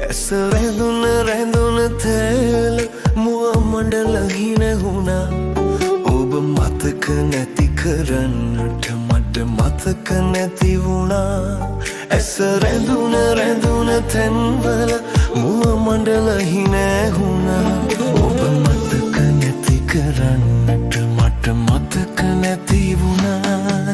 ඇස රැඳුන තැල මුව මණ්ඩල හින වුණා. ඔබ මතක නැති කරන්නට මට මතක නැති වුණා. ඇස රැඳුන තැන්වල මුව මණ්ඩල හින වුණා. ඔබ මතක නැති කරන්නට මට මතක නැති වුණා.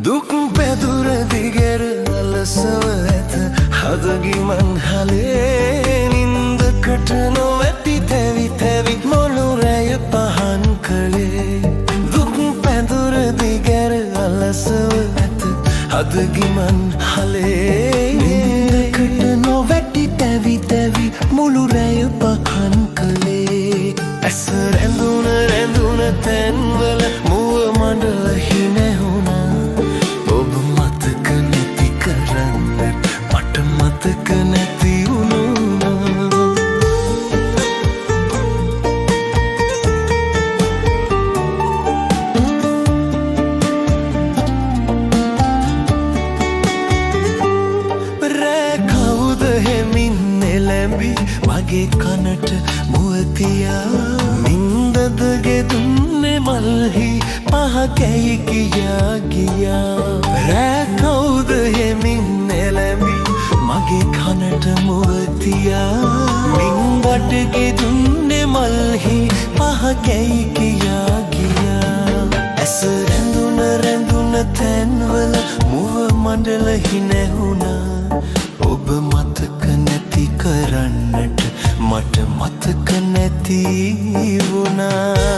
දුක් පැදුර දිගර අලසව ඇත හදගිමන් හලේ. නින්දකට නොවැටි තැවි මොළුරැය පහන් කළේ. දුක් පැදුර දිගර අලසව ඇත හදගිමන් හලේ. නින්දකට නොවැටි තැවි මුළුරැය පහන් කළේ. ඇස රැඳුන තැන්වල මුව මණ්ඩල හිනැහුණා. ඔබ මතක නැති කරන්නට මට මතක නැති වුණා. රෑ කවුද හෙමින් එළැඹි මගේ කනට මුව තියා. නින්දද ගෙදුන්නේ මල්හි පහ කැයි ගියා. රෑ කවුද හෙමින් එළැඹි මගේ කනට මුව තියා. නින්දට ගෙදුන්නේ මල්හි පහ කැයි ගියා. ඇස රැඳුන තැන්වල මුව මණ්ඩල හිනැහුණා. ඔබ මතක නැති කරන්නට මට මතක නැති වුණා.